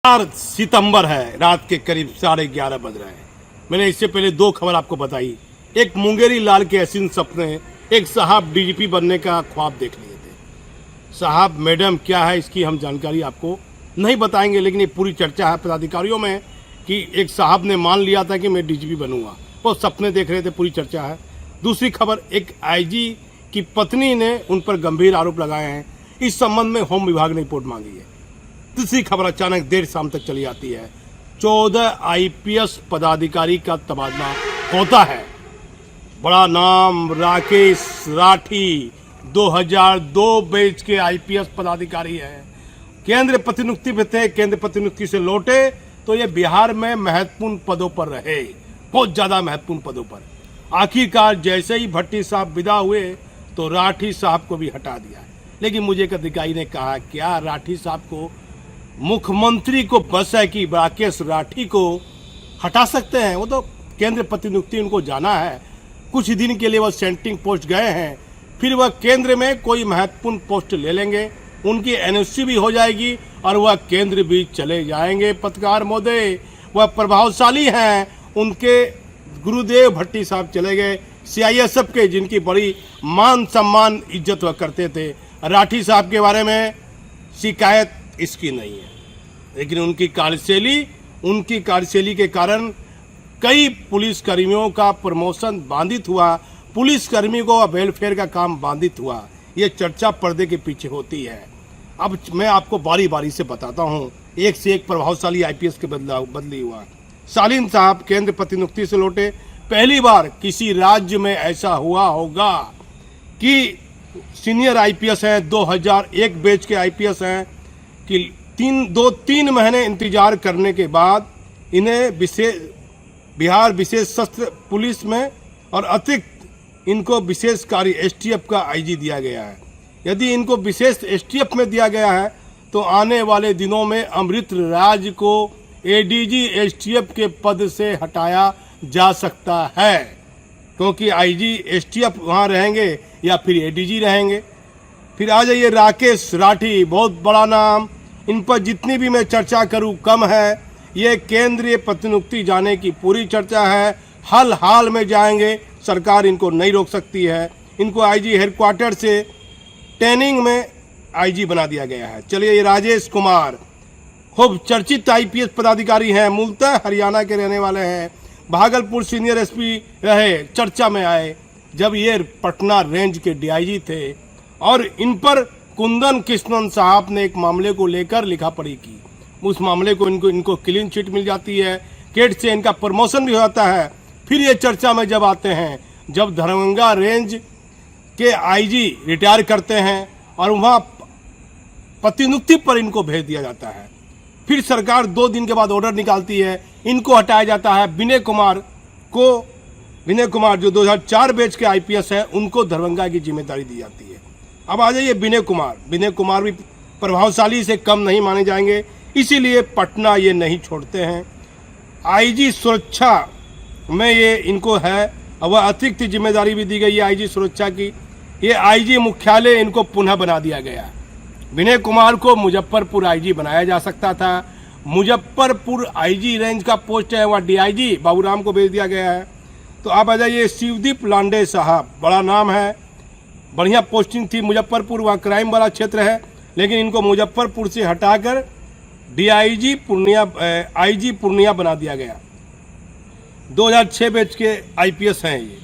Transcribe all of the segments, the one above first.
सितंबर है, रात के करीब 11:30 बज रहे हैं। मैंने इससे पहले दो खबर आपको बताई। एक मुंगेरी लाल के हसीन सपने, एक साहब डीजीपी बनने का ख्वाब देख लिए थे। साहब मैडम क्या है इसकी हम जानकारी आपको नहीं बताएंगे, लेकिन ये पूरी चर्चा है पदाधिकारियों में कि एक साहब ने मान लिया था कि मैं डीजीपी बनूंगा, वो सपने देख रहे थे, पूरी चर्चा है। दूसरी खबर, एक आईजी की पत्नी ने उन पर गंभीर आरोप लगाए हैं, इस संबंध में होम विभाग ने रिपोर्ट मांगी है। तीसरी खबर अचानक देर शाम तक चली आती है, 14 आईपीएस पदाधिकारी का तबादला होता है। बड़ा नाम राकेश राठी 2002 बैच के आईपीएस पदाधिकारी है। केंद्र प्रतिनियुक्ति पे थे, केंद्र प्रतिनियुक्ति से लौटे तो ये बिहार में महत्वपूर्ण पदों पर रहे, बहुत ज्यादा महत्वपूर्ण पदों पर। आखिरकार जैसे ही भट्टी साहब विदा हुए तो राठी साहब को भी हटा दिया। लेकिन मुझे एक अधिकारी ने कहा, क्या राठी साहब को मुख्यमंत्री को बस है कि राकेश राठी को हटा सकते हैं? वो तो केंद्र प्रतिनियुक्ति उनको जाना है, कुछ दिन के लिए वह सेंट्रिंग पोस्ट गए हैं, फिर वह केंद्र में कोई महत्वपूर्ण पोस्ट ले लेंगे, उनकी एनओसी भी हो जाएगी और वह केंद्र भी चले जाएंगे। पत्रकार महोदय वह प्रभावशाली हैं, उनके गुरुदेव भट्टी साहब चले गए, सीआईएसएफ के जिनकी बड़ी मान सम्मान इज्जत वह करते थे। राठी साहब के बारे में शिकायत इसकी नहीं है, लेकिन उनकी कार्यशैली के कारण कई पुलिसकर्मियों का प्रमोशन बाधित हुआ, पुलिसकर्मी को वेलफेयर का काम बाधित हुआ। ये चर्चा पर्दे के पीछे होती है। अब मैं आपको बारी बारी से बताता हूँ, एक से एक प्रभावशाली आईपीएस के बदली हुआ। शालीन साहब केंद्र प्रतिनियुक्ति से लौटे, पहली बार किसी राज्य में ऐसा हुआ होगा कि सीनियर आईपीएस हैं, 2001 बैच के आईपीएस हैं, कि 3 महीने इंतजार करने के बाद इन्हें बिहार विशेष सशस्त्र पुलिस में और अतिरिक्त इनको विशेष कार्य एसटीएफ का आईजी दिया गया है। यदि इनको विशेष एसटीएफ में दिया गया है तो आने वाले दिनों में अमृत राज को एडीजी एसटीएफ के पद से हटाया जा सकता है, क्योंकि आईजी एसटीएफ वहाँ रहेंगे या फिर एडीजी रहेंगे। फिर आ जाइए राकेश राठी, बहुत बड़ा नाम, इन पर जितनी भी मैं चर्चा करूं कम है। ये केंद्रीय प्रतिनियुक्ति जाने की पूरी चर्चा है, हाल में जाएंगे, सरकार इनको नहीं रोक सकती है। इनको आईजी हेडक्वार्टर से ट्रेनिंग में आईजी बना दिया गया है। चलिए, ये राजेश कुमार खूब चर्चित आईपीएस पदाधिकारी हैं, मूलतः हरियाणा के रहने वाले हैं, भागलपुर सीनियर एसपी रहे, चर्चा में आए जब ये पटना रेंज के डीआईजी थे और इन पर कुंदन कृष्णन साहब ने एक मामले को लेकर लिखा पढ़ी की। उस मामले को इनको क्लीन चिट मिल जाती है, केट से इनका प्रमोशन भी होता है। फिर ये चर्चा में जब आते हैं, जब दरभंगा रेंज के आईजी रिटायर करते हैं और वहाँ प्रतिनियुक्ति पर इनको भेज दिया जाता है। फिर सरकार 2 दिन के बाद ऑर्डर निकालती है, इनको हटाया जाता है। विनय कुमार जो 2004 बैच के आईपीएस है, उनको दरभंगा की जिम्मेदारी दी जाती है। अब आ जाइए विनय कुमार भी प्रभावशाली से कम नहीं माने जाएंगे, इसीलिए पटना ये नहीं छोड़ते हैं। आईजी सुरक्षा में ये इनको है, वह अतिरिक्त जिम्मेदारी भी दी गई है आईजी सुरक्षा की। ये आईजी मुख्यालय इनको पुनः बना दिया गया। विनय कुमार को मुजफ्फरपुर आईजी बनाया जा सकता था, मुजफ्फरपुर आईजी रेंज का पोस्ट है, वह डीआईजी बाबूराम को भेज दिया गया है। तो आप आ जाइए शिवदीप लांडे साहब, बड़ा नाम है, बढ़िया पोस्टिंग थी मुजफ्फरपुर, वहाँ क्राइम वाला क्षेत्र है, लेकिन इनको मुजफ्फरपुर से हटाकर आईजी पूर्णिया बना दिया गया। 2006 बैच के आईपीएस हैं ये।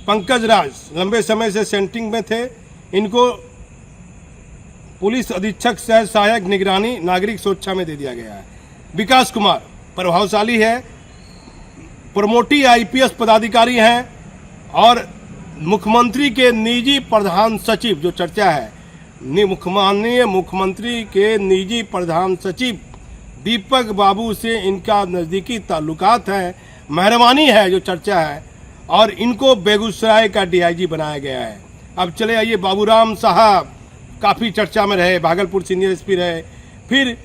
पंकज राज लंबे समय से सेंट्रिंग में थे, इनको पुलिस अधीक्षक सह सहायक निगरानी नागरिक सुरक्षा में दे दिया गया है। विकास कुमार प्रभावशाली है, प्रमोटी आईपीएस पदाधिकारी हैं और मुख्यमंत्री के निजी प्रधान सचिव, जो चर्चा है, माननीय मुख्यमंत्री के निजी प्रधान सचिव दीपक बाबू से इनका नज़दीकी ताल्लुकात है, मेहरबानी है जो चर्चा है, और इनको बेगूसराय का डीआईजी बनाया गया है। अब चले आइए, बाबूराम साहब काफ़ी चर्चा में रहे, भागलपुर सीनियर एसपी रहे, फिर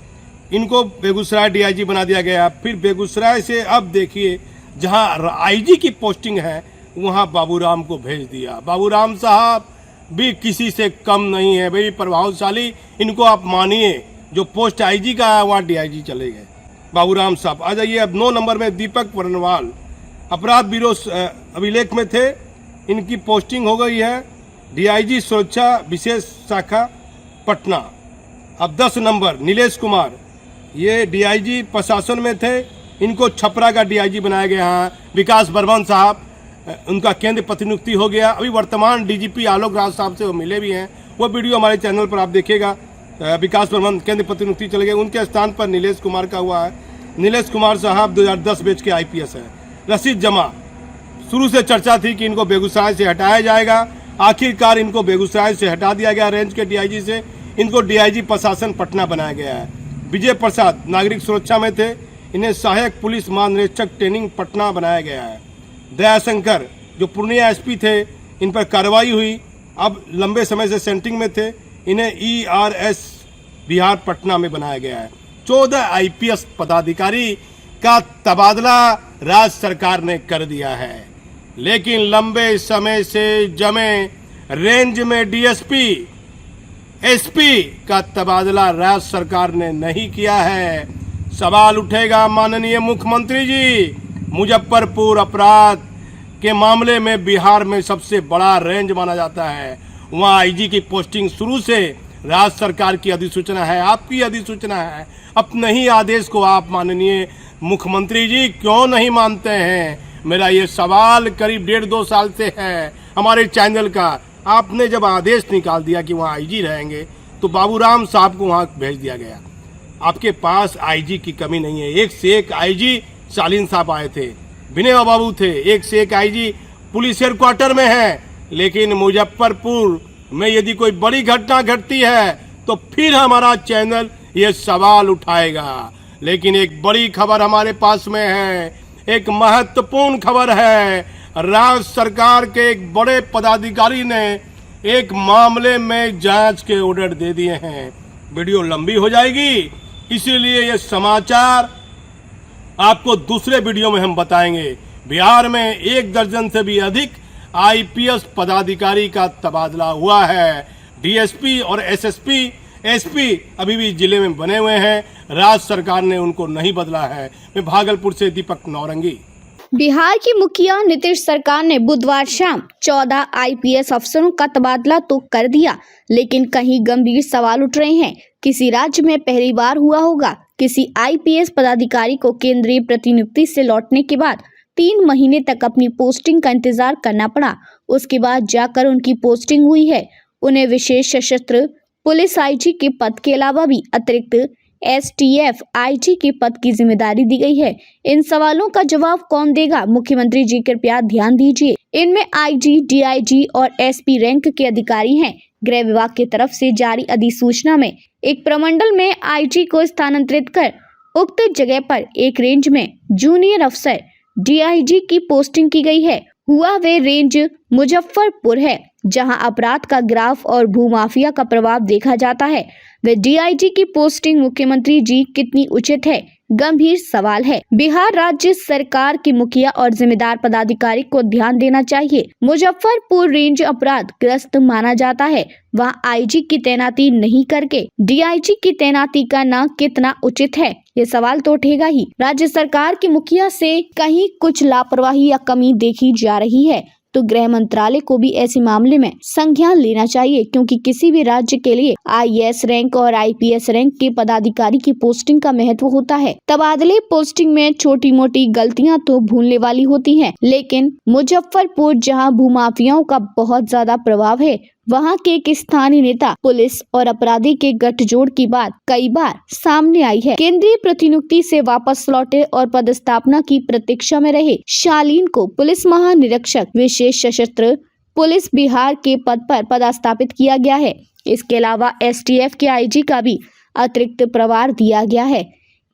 इनको बेगूसराय डीआईजी बना दिया गया। फिर बेगूसराय से अब देखिए जहां आईजी की पोस्टिंग है वहां बाबूराम को भेज दिया। बाबूराम साहब भी किसी से कम नहीं है भाई, प्रभावशाली, इनको आप मानिए। जो पोस्ट आईजी का है वहाँ डीआईजी चले गए। बाबूराम साहब। आ जाइए अब 9 नंबर में दीपक वर्णवाल, अपराध ब्यूरो अभिलेख में थे, इनकी पोस्टिंग हो गई है डीआईजी सुरक्षा विशेष शाखा पटना। अब 10 नंबर नीलेश कुमार, ये डीआईजी प्रशासन में थे, इनको छपरा का डीआईजी बनाया गया है। विकास बर्मन साहब, उनका केंद्र प्रतिनियुक्ति हो गया। अभी वर्तमान डीजीपी आलोक राज साहब से वो मिले भी हैं, वो वीडियो हमारे चैनल पर आप देखिएगा। विकास बर्मन केंद्र प्रतिनियुक्ति चले गए, उनके स्थान पर नीलेश कुमार का हुआ है। नीलेश कुमार साहब 2010 बैच के आईपीएस हैं। रशीद जमा, शुरू से चर्चा थी कि इनको बेगूसराय से हटाया जाएगा, आखिरकार इनको बेगूसराय से हटा दिया गया रेंज के डीआईजी से, इनको डीआईजी प्रशासन पटना बनाया गया है। विजय प्रसाद नागरिक सुरक्षा में थे, इन्हें सहायक पुलिस महानिरीक्षक ट्रेनिंग पटना बनाया गया है। दयाशंकर जो पूर्णिया एसपी थे, इन पर कार्रवाई हुई, अब लंबे समय से सेंटिंग में थे, इन्हें ईआरएस बिहार पटना में बनाया गया है। 14 आईपीएस पदाधिकारी का तबादला राज्य सरकार ने कर दिया है, लेकिन लंबे समय से जमे रेंज में डीएसपी एसपी का तबादला राज्य सरकार ने नहीं किया है। सवाल उठेगा माननीय मुख्यमंत्री जी, मुजफ्फरपुर अपराध के मामले में बिहार में सबसे बड़ा रेंज माना जाता है, वहाँ आईजी की पोस्टिंग शुरू से राज्य सरकार की अधिसूचना है, आपकी अधिसूचना है। अपने ही आदेश को आप माननीय मुख्यमंत्री जी क्यों नहीं मानते हैं? मेरा ये सवाल करीब 1.5-2 साल से है हमारे चैनल का। आपने जब आदेश निकाल दिया कि वहाँ आईजी रहेंगे, तो बाबूराम साहब को वहाँ भेज दिया गया। आपके पास आईजी की कमी नहीं है, एक से एक आईजी शालीन साहब आए थे, विनय बाबू थे, एक से एक आईजी पुलिस हेडक्वार्टर में है। लेकिन मुजफ्फरपुर में यदि कोई बड़ी घटना घटती है तो फिर हमारा चैनल ये सवाल उठाएगा। लेकिन एक बड़ी खबर हमारे पास में है, एक महत्वपूर्ण खबर है। राज्य सरकार के एक बड़े पदाधिकारी ने एक मामले में जांच के ऑर्डर दे दिए हैं। वीडियो लंबी हो जाएगी, इसीलिए ये समाचार आपको दूसरे वीडियो में हम बताएंगे। बिहार में 1 दर्जन से भी अधिक आईपीएस पदाधिकारी का तबादला हुआ है। डीएसपी और एसपी अभी भी जिले में बने हुए हैं, राज्य सरकार ने उनको नहीं बदला है। मैं भागलपुर से दीपक नौरंगी। बिहार की मुखिया नीतीश सरकार ने बुधवार शाम 14 आईपीएस अफसरों का तबादला तो कर दिया, लेकिन कहीं गंभीर सवाल उठ रहे हैं। किसी राज्य में पहली बार हुआ होगा, किसी आईपीएस पदाधिकारी को केंद्रीय प्रतिनियुक्ति से लौटने के बाद 3 महीने तक अपनी पोस्टिंग का इंतजार करना पड़ा। उसके बाद जाकर उनकी पोस्टिंग हुई है। उन्हें विशेष सशस्त्र पुलिस आईजी के पद के अलावा भी अतिरिक्त एसटीएफ आईजी के पद की जिम्मेदारी दी गई है। इन सवालों का जवाब कौन देगा? मुख्यमंत्री जी कृपया ध्यान दीजिए। इनमें आईजी, डीआईजी और एसपी रैंक के अधिकारी हैं। गृह विभाग की तरफ से जारी अधिसूचना में एक प्रमंडल में आईजी को स्थानांतरित कर उक्त जगह पर एक रेंज में जूनियर अफसर डीआईजी की पोस्टिंग की गई है। हुआ वे रेंज मुजफ्फरपुर है, जहां अपराध का ग्राफ और भूमाफिया का प्रभाव देखा जाता है। वे डीआईजी की पोस्टिंग मुख्यमंत्री जी कितनी उचित है? गंभीर सवाल है। बिहार राज्य सरकार की मुखिया और जिम्मेदार पदाधिकारी को ध्यान देना चाहिए। मुजफ्फरपुर रेंज अपराध ग्रस्त माना जाता है, वहां आईजी की तैनाती नहीं करके डीआईजी की तैनाती करना कितना उचित है? ये सवाल तो उठेगा ही। राज्य सरकार की मुखिया से कहीं कुछ लापरवाही या कमी देखी जा रही है तो गृह मंत्रालय को भी ऐसे मामले में संज्ञान लेना चाहिए, क्योंकि किसी भी राज्य के लिए आईएएस रैंक और आईपीएस रैंक के पदाधिकारी की पोस्टिंग का महत्व होता है। तबादले पोस्टिंग में छोटी मोटी गलतियां तो भूलने वाली होती हैं, लेकिन मुजफ्फरपुर जहां भूमाफियाओं का बहुत ज्यादा प्रभाव है, वहां के एक स्थानीय नेता पुलिस और अपराधी के गठजोड़ की बात कई बार सामने आई है। केंद्रीय प्रतिनियुक्ति से वापस लौटे और पदस्थापना की प्रतीक्षा में रहे शालीन को पुलिस महानिरीक्षक विशेष सशस्त्र पुलिस बिहार के पद पर पदस्थापित किया गया है। इसके अलावा एसटीएफ के आईजी का भी अतिरिक्त प्रभार दिया गया है।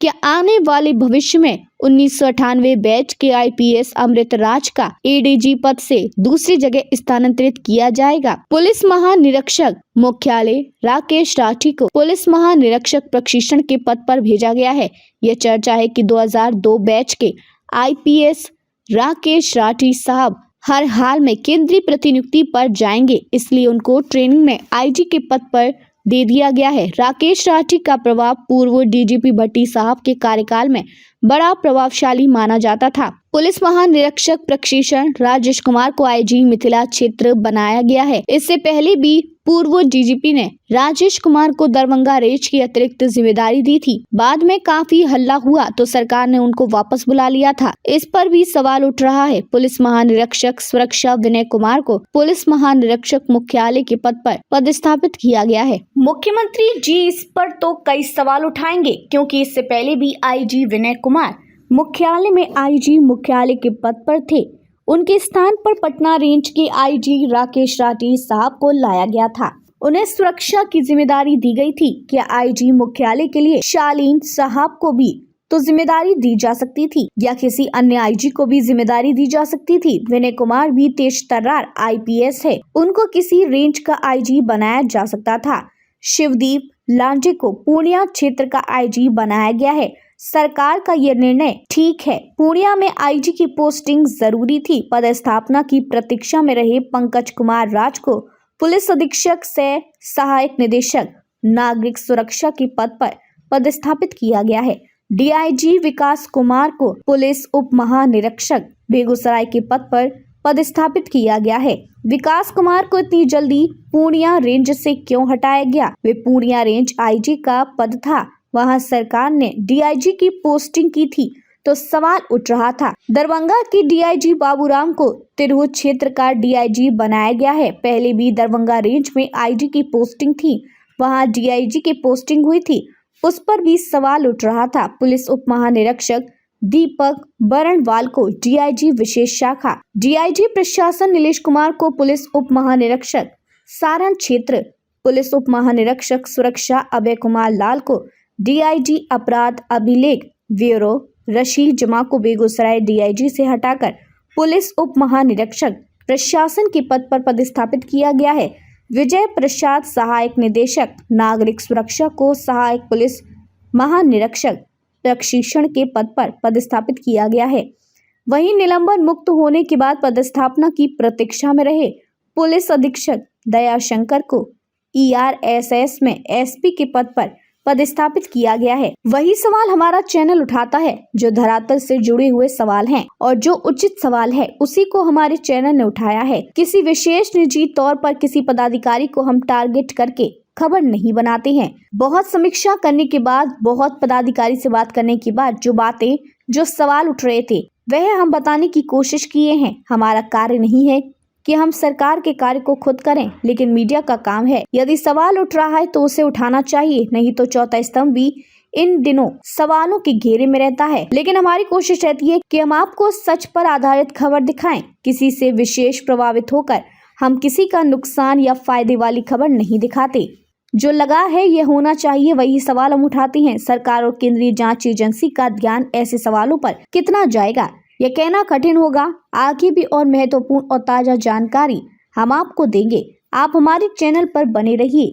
क्या आने वाले भविष्य में 1998 बैच के आईपीएस अमृत राज का एडीजी पद से दूसरी जगह स्थानांतरित किया जाएगा? पुलिस महानिरीक्षक मुख्यालय राकेश राठी को पुलिस महानिरीक्षक प्रशिक्षण के पद पर भेजा गया है। यह चर्चा है कि 2002 बैच के आईपीएस राकेश राठी साहब हर हाल में केंद्रीय प्रतिनियुक्ति पर जाएंगे, इसलिए उनको ट्रेनिंग में आईजी के पद पर दे दिया गया है। राकेश राठी का प्रभाव पूर्व डीजीपी भट्टी साहब के कार्यकाल में बड़ा प्रभावशाली माना जाता था। पुलिस महानिरीक्षक प्रशिक्षण राजेश कुमार को आईजी मिथिला क्षेत्र बनाया गया है। इससे पहले भी पूर्व डीजीपी ने राजेश कुमार को दरभंगा रेंज की अतिरिक्त जिम्मेदारी दी थी। बाद में काफी हल्ला हुआ तो सरकार ने उनको वापस बुला लिया था। इस पर भी सवाल उठ रहा है। पुलिस महानिरीक्षक सुरक्षा विनय कुमार को पुलिस महानिरीक्षक मुख्यालय के पद पर पदस्थापित किया गया है। मुख्यमंत्री जी इस पर तो कई सवाल उठाएंगे, क्योंकि इससे पहले भी आईजी विनय कुमार मुख्यालय में आईजी मुख्यालय के पद पर थे। उनके स्थान पर पटना रेंज के आईजी राकेश राठी साहब को लाया गया था। उन्हें सुरक्षा की जिम्मेदारी दी गई थी। क्या आईजी मुख्यालय के लिए शालीन साहब को भी तो जिम्मेदारी दी जा सकती थी, या किसी अन्य आईजी को भी जिम्मेदारी दी जा सकती थी। विनय कुमार भी तेज तर्रार आईपीएस है, उनको किसी रेंज का आईजी बनाया जा सकता था। शिवदीप लांजे को पूर्णिया क्षेत्र का आईजी बनाया गया है। सरकार का यह निर्णय ठीक है। पूर्णिया में आईजी की पोस्टिंग जरूरी थी। पदस्थापना की प्रतीक्षा में रहे पंकज कुमार राज को पुलिस अधीक्षक से सहायक निदेशक नागरिक सुरक्षा के पद पर पदस्थापित किया गया है। डीआईजी विकास कुमार को पुलिस उप महानिरीक्षक बेगूसराय के पद पर पदस्थापित किया गया है। विकास कुमार को इतनी जल्दी पूर्णिया रेंज से क्यों हटाया गया? वे पूर्णिया रेंज आईजी का पद था, वहां सरकार ने डीआईजी की पोस्टिंग की थी, तो सवाल उठ रहा था। दरभंगा की डीआईजी बाबूराम को तिरहुत क्षेत्र का डीआईजी बनाया गया है। पहले भी दरभंगा रेंज में आईजी की पोस्टिंग थी, वहां डीआईजी की पोस्टिंग हुई थी, उस पर भी सवाल उठ रहा था। पुलिस उप महानिरीक्षक दीपक बरणवाल को डीआईजी विशेष शाखा, डीआईजी प्रशासन नीलेश कुमार को पुलिस उप महानिरीक्षक सारण क्षेत्र, पुलिस उप महानिरीक्षक सुरक्षा अभय कुमार लाल को डीआईजी अपराध अभिलेख ब्यूरो रशीद जमा को बेगूसराय डीआईजी से हटाकर पुलिस उप महानिरीक्षक प्रशासन के पद पर पदस्थापित किया गया है। विजय प्रसाद सहायक निदेशक नागरिक सुरक्षा को सहायक पुलिस महानिरीक्षक प्रशिक्षण के पद पर पदस्थापित किया गया है। वहीं निलंबन मुक्त होने के बाद पदस्थापना की प्रतीक्षा में रहे पुलिस अधीक्षक दयाशंकर को ईआरएसएस में एसपी के पद पर पदस्थापित किया गया है। वही सवाल हमारा चैनल उठाता है जो धरातल से जुड़े हुए सवाल हैं, और जो उचित सवाल है उसी को हमारे चैनल ने उठाया है। किसी विशेष निजी तौर पर किसी पदाधिकारी को हम टारगेट करके खबर नहीं बनाते हैं। बहुत समीक्षा करने के बाद, बहुत पदाधिकारी से बात करने के बाद जो बातें, जो सवाल उठ रहे थे वह हम बताने की कोशिश किए हैं। हमारा कार्य नहीं है कि हम सरकार के कार्य को खुद करें, लेकिन मीडिया का काम है। यदि सवाल उठ रहा है तो उसे उठाना चाहिए, नहीं तो चौथा स्तंभ भी इन दिनों सवालों के घेरे में रहता है। लेकिन हमारी कोशिश रहती है कि हम आपको सच पर आधारित खबर दिखाएं। किसी से विशेष प्रभावित होकर हम किसी का नुकसान या फायदे वाली खबर नहीं दिखाते। जो लगा है ये होना चाहिए वही सवाल हम उठाते हैं। सरकार और केंद्रीय जांच एजेंसी का ध्यान ऐसे सवालों पर कितना जाएगा यह कहना कठिन होगा। आगे भी और महत्वपूर्ण और ताजा जानकारी हम आपको देंगे। आप हमारे चैनल पर बने रहिए।